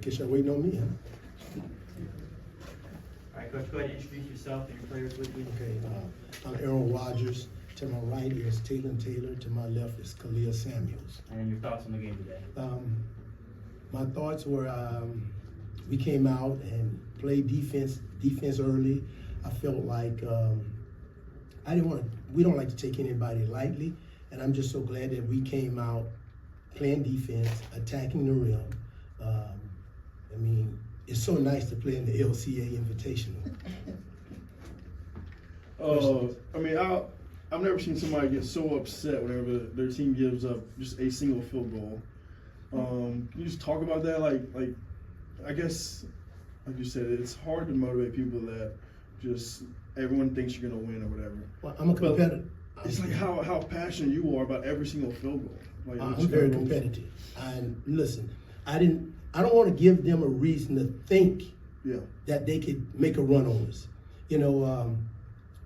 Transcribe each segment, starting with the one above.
guess you're waiting on me, huh? All right, Coach, go ahead and introduce yourself and your players with you. Okay, I'm Errol Rogers. To my right is Taelin Taylor. To my left is Kaliyah Samuels. And your thoughts on the game today. My thoughts were we came out and played defense early. I felt like we don't like to take anybody lightly, and I'm just so glad that we came out playing defense, attacking the rim. I mean, it's so nice to play in the LCA Invitational. I mean, I've never seen somebody get so upset whenever their team gives up just a single field goal. Can you just talk about that? Like I guess, like you said, it's hard to motivate people that just everyone thinks you're gonna win or whatever. Well, I'm a competitor. It's like how passionate you are about every single field goal. Like, I'm very competitive. And listen, I don't want to give them a reason to think that they could make a run on us. You know,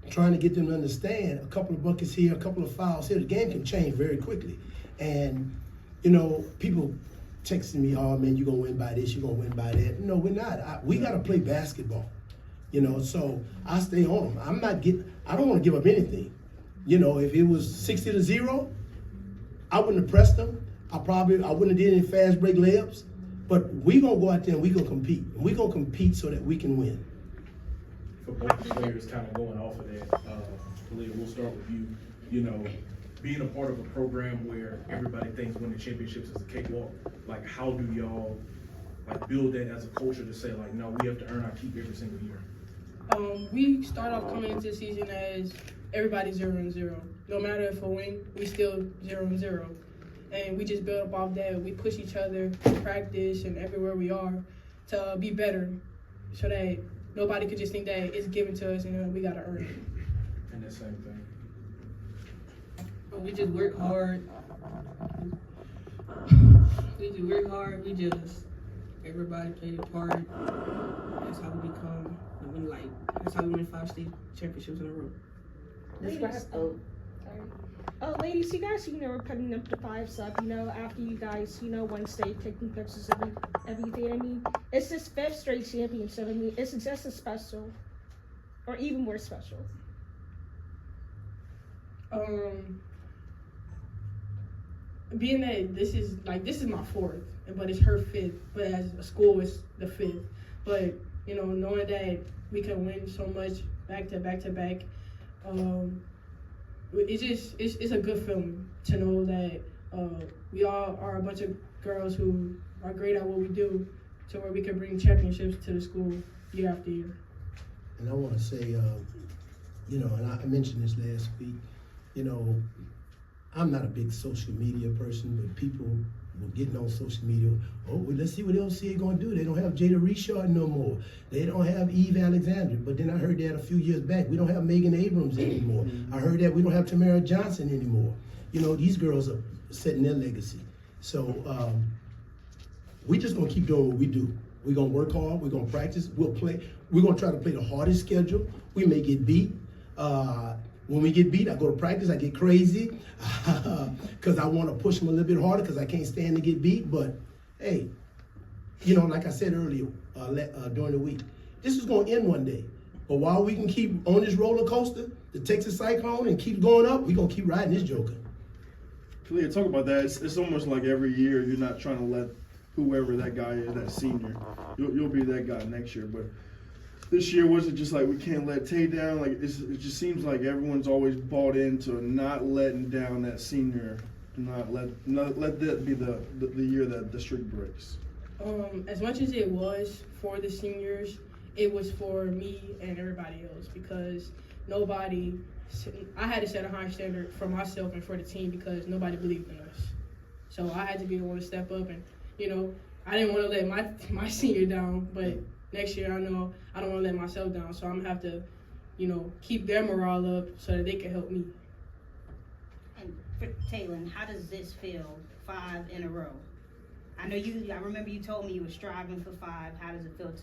trying to get them to understand a couple of buckets here, a couple of fouls here, the game can change very quickly. And, you know, people texting me, oh man, you're gonna win by this, you're gonna win by that. No, we're not. We gotta play basketball. You know, so I stay on them. I don't want to give up anything. You know, if it was 60-0, I wouldn't have pressed them. I wouldn't have did any fast break layups. But we gonna go out there and we gonna compete. And we gonna compete so that we can win. For both the players kind of going off of that, Kaliyah, we'll start with you. You know, being a part of a program where everybody thinks winning championships is a cakewalk, like how do y'all like build that as a culture to say like, no, we have to earn our keep every single year? We start off coming into the season as everybody 0-0. No matter if we win, we still 0-0. And we just build up off that. We push each other in practice and everywhere we are to be better so that nobody could just think that it's given to us and we got to earn it. And the same thing. We just work hard. Everybody play their part. That's how we become, that's how we win 5 state championships in a row. Ladies, you guys, putting up the 5s up, after you guys, won state, taking pictures everything. I mean, it's this 5th straight championship. I mean, it's just as special, or even more special. Being that this is my 4th, but it's her 5th, but as a school it's the 5th. But knowing that we can win so much back to back, it's a good feeling to know that we all are a bunch of girls who are great at what we do, to where we can bring championships to the school year after year. And I want to say, and I mentioned this last week, I'm not a big social media person, but people were getting on social media. Oh, well, let's see what LCA going to do. They don't have Jada Richard no more. They don't have Eve Alexander. But then I heard that a few years back. We don't have Megan Abrams anymore. I heard that we don't have Tamara Johnson anymore. These girls are setting their legacy. So we just going to keep doing what we do. We're going to work hard. We're going to practice. We'll play. We're going to try to play the hardest schedule. We may get beat. When we get beat, I go to practice, I get crazy because I want to push them a little bit harder because I can't stand to get beat. But, hey, like I said earlier during the week, this is going to end one day. But while we can keep on this roller coaster, the Texas Cyclone, and keep going up, we're going to keep riding this joker. Kaliyah, talk about that. It's almost like every year you're not trying to let whoever that guy is, that senior, you'll be that guy next year. But this year, was it just like we can't let Tay down? Like it just seems like everyone's always bought into not letting down that senior, not let that be the year that the streak breaks. As much as it was for the seniors, it was for me and everybody else because I had to set a high standard for myself and for the team because nobody believed in us. So I had to be the one to step up and, I didn't want to let my senior down, but next year I know I don't want to let myself down. So I'm going to have to, keep their morale up so that they can help me. And for Taelin, how does this feel, 5 in a row? I remember you told me you were striving for 5. How does it feel